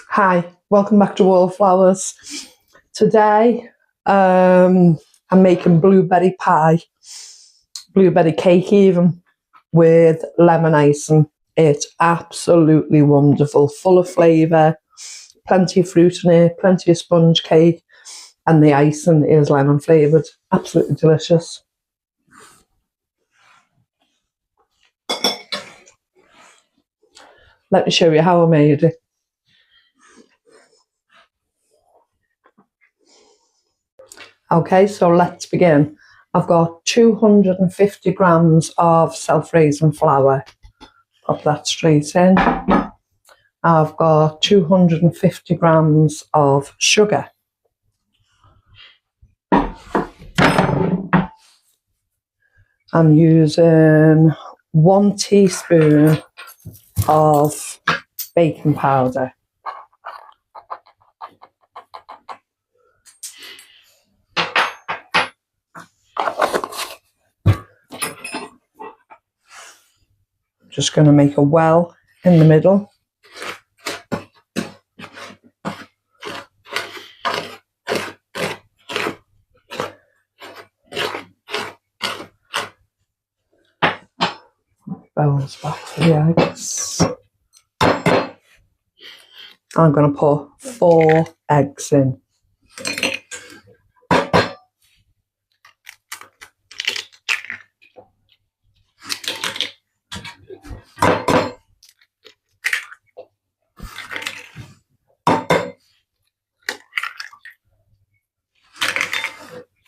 Hi, welcome back to Wallflowers. Today, I'm making blueberry pie, blueberry cake even, with lemon icing. It's absolutely wonderful, full of flavour, plenty of fruit in it, plenty of sponge cake, and the icing is lemon flavoured. Absolutely delicious. Let me show you how I made it. Okay, so let's begin. I've got 250 grams of self-raising flour. Pop that straight in. I've got 250 grams of sugar. I'm using 1 teaspoon of baking powder. Just going to make a well in the middle. Bowls back for the eggs. I'm going to put 4 eggs in.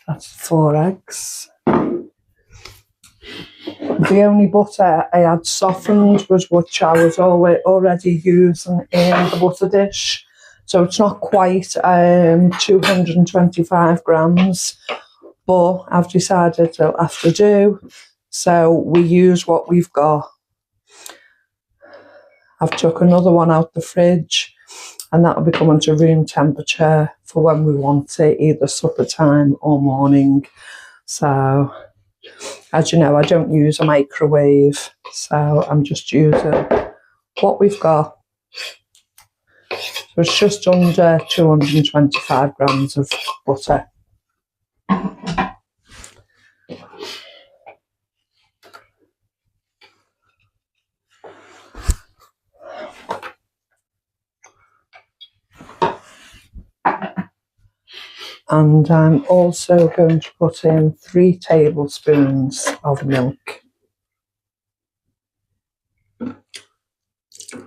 That's 4 eggs. The only butter I had softened was which I was already using in the butter dish. So it's not quite 225 grams, but I've decided it'll have to do. So we use what we've got. I've took another one out the fridge, and that'll be coming to room temperature for when we want it, either supper time or morning. So, as you know, I don't use a microwave, so I'm just using what we've got. So it's just under 225 grams of butter. And I'm also going to put in 3 tablespoons of milk.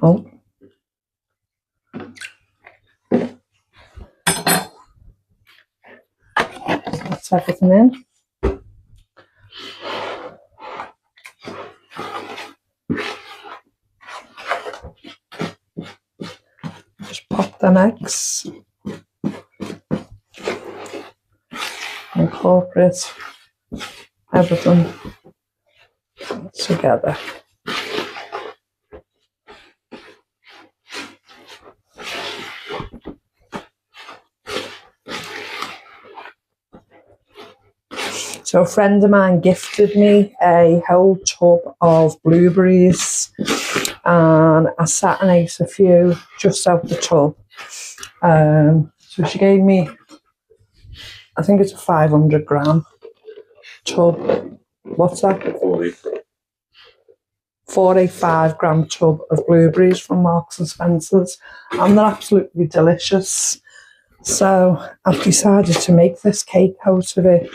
Oh. That's everything in. Just pop the eggs. Incorporate everything together. So a friend of mine gifted me a whole tub of blueberries, and I sat and ate a few just out the tub. So she gave me, I think it's a 500 gram tub. What's that? 485 gram tub of blueberries from Marks and Spencer's, and they're absolutely delicious. So I've decided to make this cake out of it,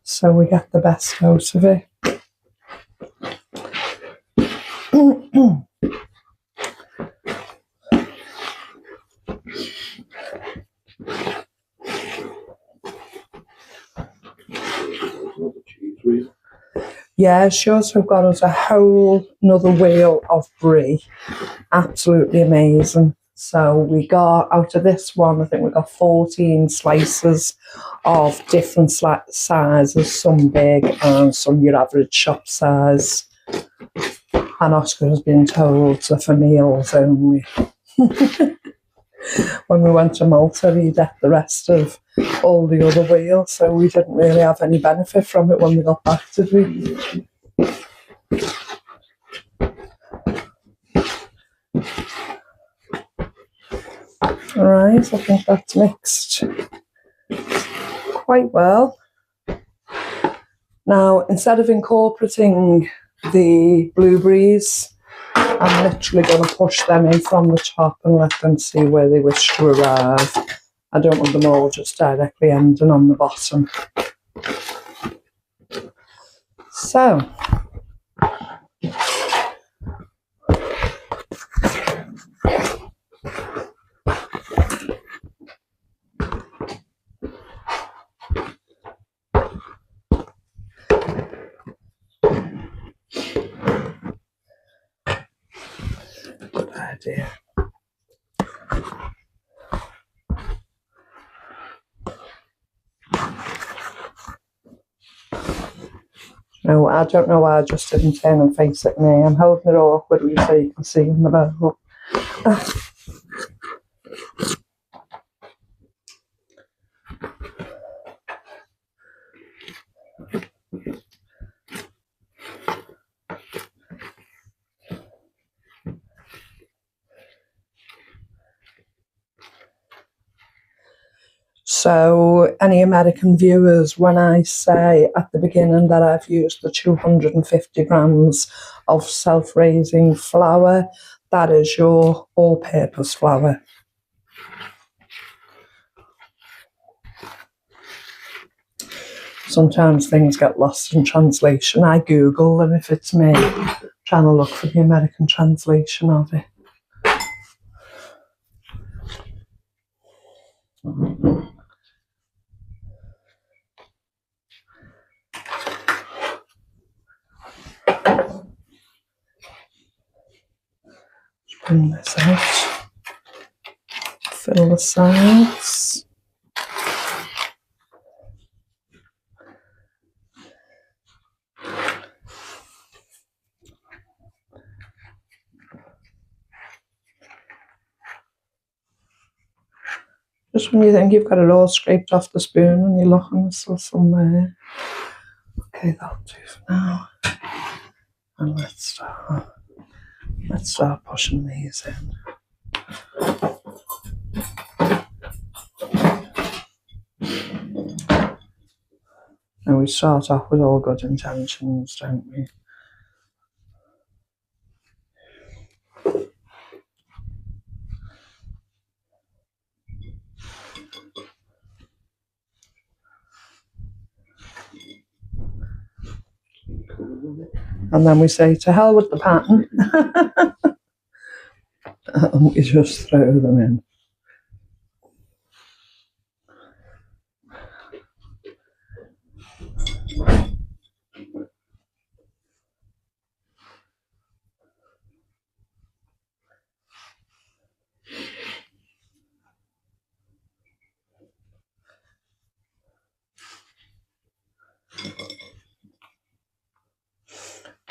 so we get the best out of it. Yeah, she also got us a whole another wheel of brie. Absolutely amazing. So we got, out of this one, I think we got 14 slices of different sizes, some big and some your average shop size. And Oscar has been told they're for meals only. When we went to Malta, he'd ate the rest of all the other wheels, so we didn't really have any benefit from it when we got back, did we? Alright, I think that's mixed quite well. Now, instead of incorporating the blueberries, I'm literally going to push them in from the top and let them see where they wish to arrive. I don't want them all just directly ending on the bottom. So, good idea. No, I don't know why I just didn't turn and face at me. I'm holding it awkwardly so you can see in the bowl. So, any American viewers, when I say at the beginning that I've used the 250 grams of self-raising flour, that is your all-purpose flour. Sometimes things get lost in translation. I Google them if it's me, trying to look for the American translation of it. Bring this out, fill the sides. Just when you think you've got it all scraped off the spoon and you're looking, there's still some there. Okay, that'll do for now. And let's start pushing these in. And we start off with all good intentions, don't we? And then we say, to hell with the pattern. And we just throw them in.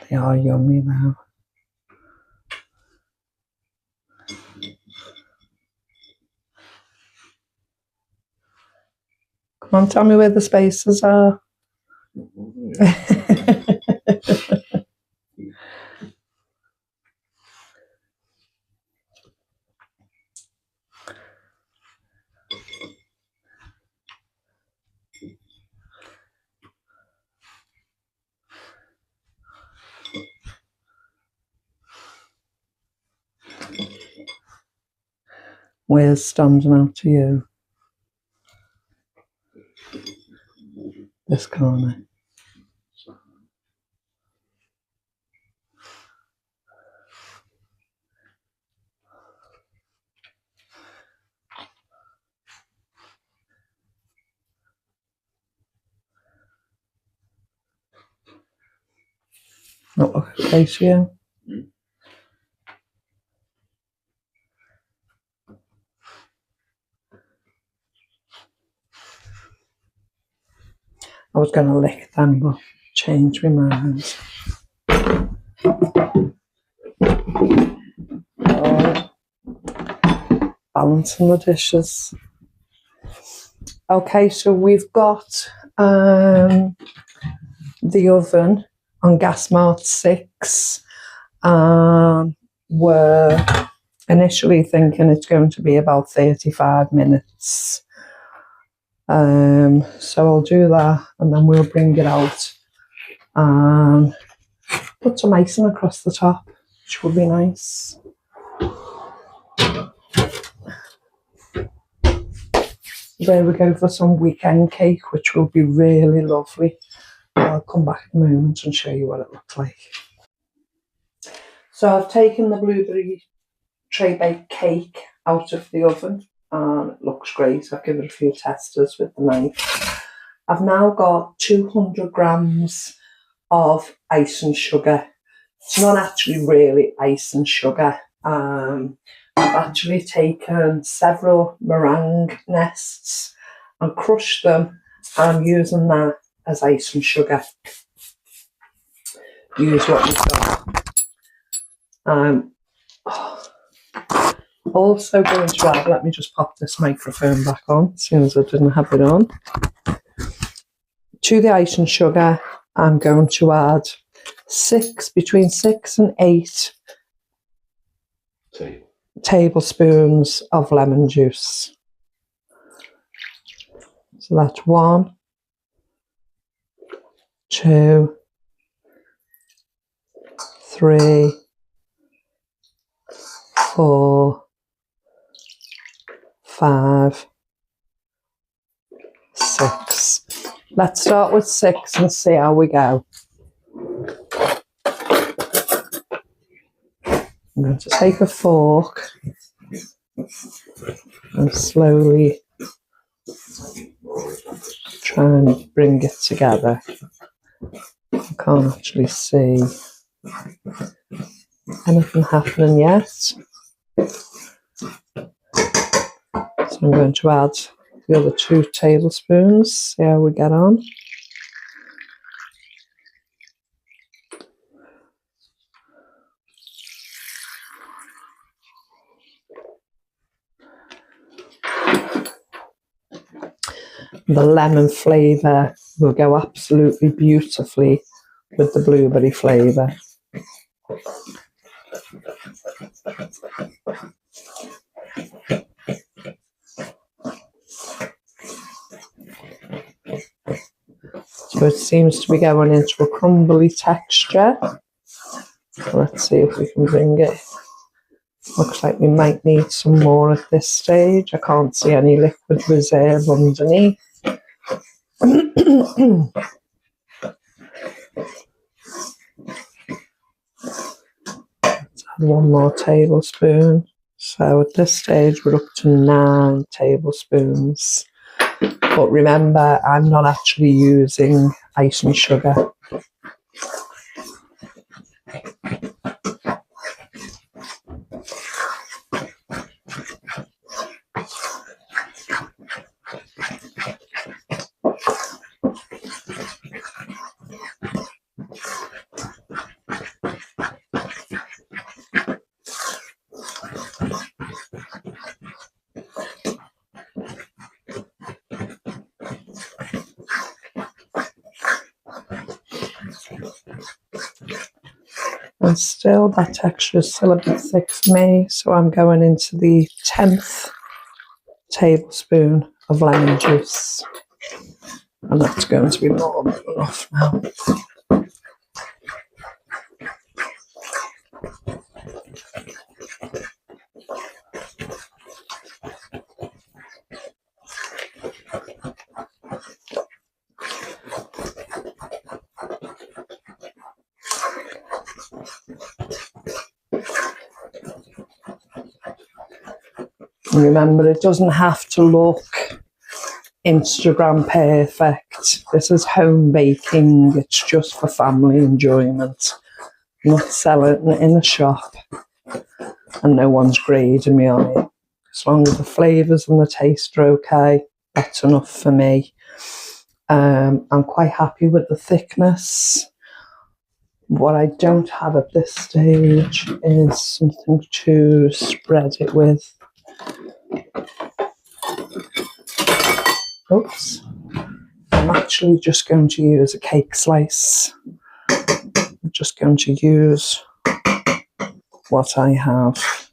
They are yummy now. Come on, tell me where the spaces are. Where's standing out to you? This corner. Not look okay to you? I was going to lick them, but changed my mind. Oh, balancing the dishes. Okay, so we've got the oven on gas mode 6. We're initially thinking it's going to be about 35 minutes. So I'll do that and then we'll bring it out and put some icing across the top, which will be nice. There we go for some weekend cake, which will be really lovely. I'll come back in a moment and show you what it looks like. So I've taken the blueberry tray baked cake out of the oven and it looks great. I've given it a few testers with the knife. I've now got 200 grams of icing sugar. It's not actually really icing sugar. I've actually taken several meringue nests and crushed them, and I'm using that as icing sugar. Use what you've got. Also going to add, let me just pop this microphone back on as soon as I didn't have it on. To the icing sugar, I'm going to add between 6 and 8 tablespoons of lemon juice. So that's 1, 2, 3, 4, 5, 6. Let's start with 6 and see how we go. I'm going to take a fork and slowly try and bring it together. I can't actually see anything happening yet. So I'm going to add the other 2 tablespoons, see how we get on. The lemon flavour will go absolutely beautifully with the blueberry flavour. So it seems to be going into a crumbly texture. So let's see if we can bring it. Looks like we might need some more at this stage. I can't see any liquid reserve underneath. Let's add 1 more tablespoon. So at this stage we're up to 9 tablespoons. But remember, I'm not actually using icing sugar. And still, that texture is still a bit thick for me, so I'm going into the 10th tablespoon of lemon juice. And that's going to be more than enough now. Remember, it doesn't have to look Instagram perfect. This is home baking. It's just for family enjoyment. I'm not selling it in a shop. And no one's grading me on it. As long as the flavours and the taste are okay, that's enough for me. I'm quite happy with the thickness. What I don't have at this stage is something to spread it with. Oops. I'm actually just going to use a cake slice. I'm just going to use what I have.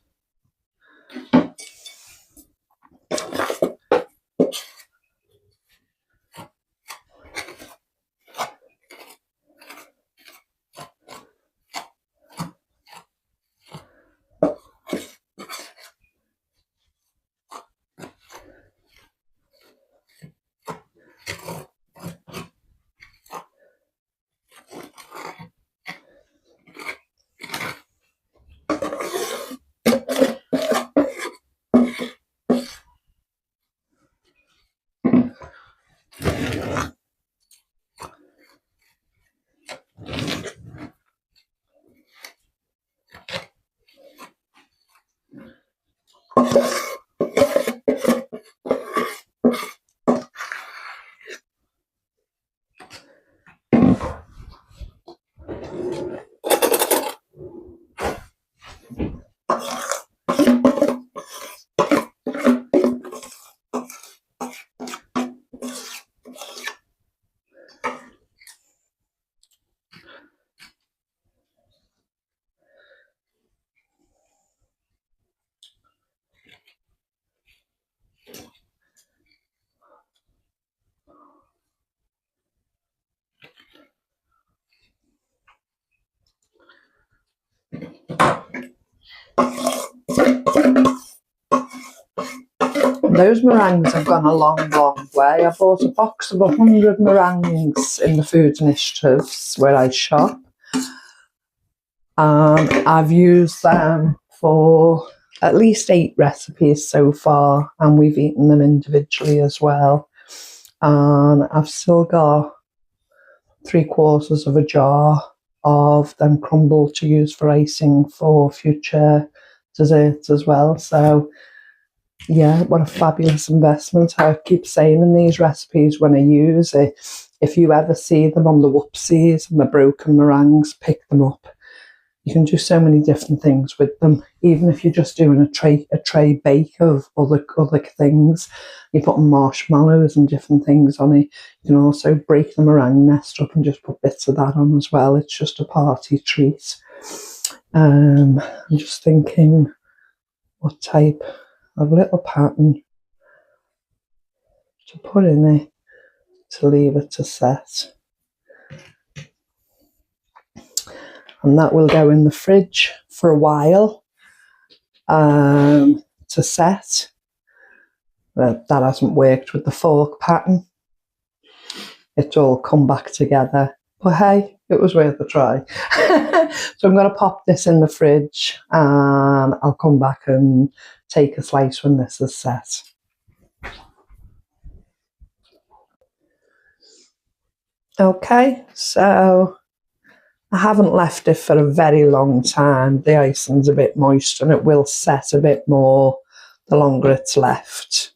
Those meringues have gone a long, long way. I bought a box of 100 meringues in the Food Initiatives where I shop. I've used them for at least 8 recipes so far, and we've eaten them individually as well. And I've still got 3/4 of a jar of them crumbled to use for icing for future desserts as well. So yeah, what a fabulous investment. I keep saying in these recipes when I use it, if you ever see them on the whoopsies and the broken meringues, pick them up. You can do so many different things with them. Even if you're just doing a tray bake of other things, you're putting marshmallows and different things on it. You can also break the meringue nest up and just put bits of that on as well. It's just a party treat. I'm just thinking what type of little pattern to put in it to leave it to set. And that will go in the fridge for a while to set. That hasn't worked with the fork pattern. It's all come back together. But hey, it was worth a try. So I'm going to pop this in the fridge and I'll come back and take a slice when this is set. Okay, so I haven't left it for a very long time. The icing's a bit moist and it will set a bit more the longer it's left.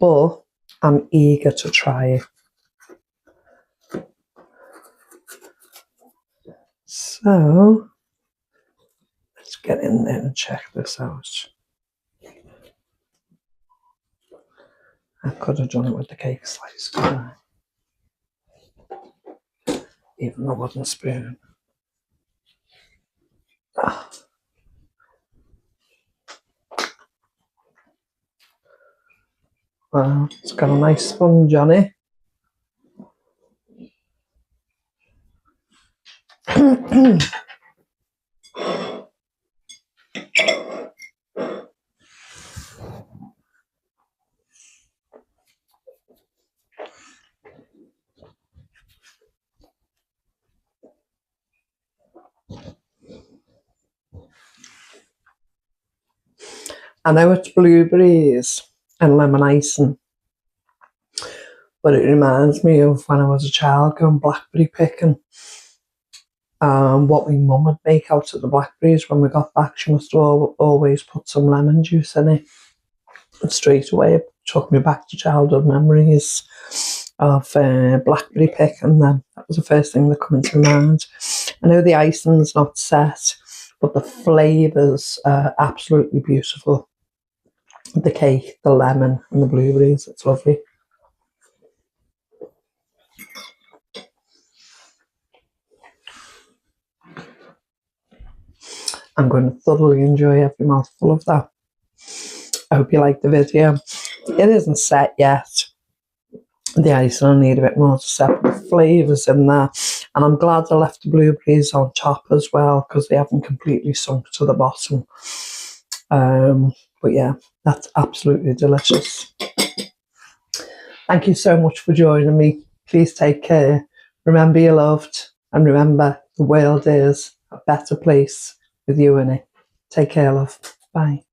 But I'm eager to try it. So let's get in there and check this out. I could have done it with the cake slice, couldn't I? Even the wooden spoon. Ah. Well, it's got a nice sponge on it. I know it's blueberries and lemon icing, but it reminds me of when I was a child going blackberry picking. What my mum would make out of the blackberries when we got back, she must have always put some lemon juice in it. And straight away it took me back to childhood memories of blackberry picking them. That was the first thing that came into my mind. I know the icing's not set, but the flavours are absolutely beautiful. The cake, the lemon and the blueberries, it's lovely. I'm going to thoroughly enjoy every mouthful of that. I hope you liked the video. It isn't set yet. The icing will need a bit more to set the flavours in there. And I'm glad I left the blueberries on top as well because they haven't completely sunk to the bottom. But yeah, that's absolutely delicious. Thank you so much for joining me. Please take care. Remember you're loved. And remember, the world is a better place with you in it. Take care, love. Bye.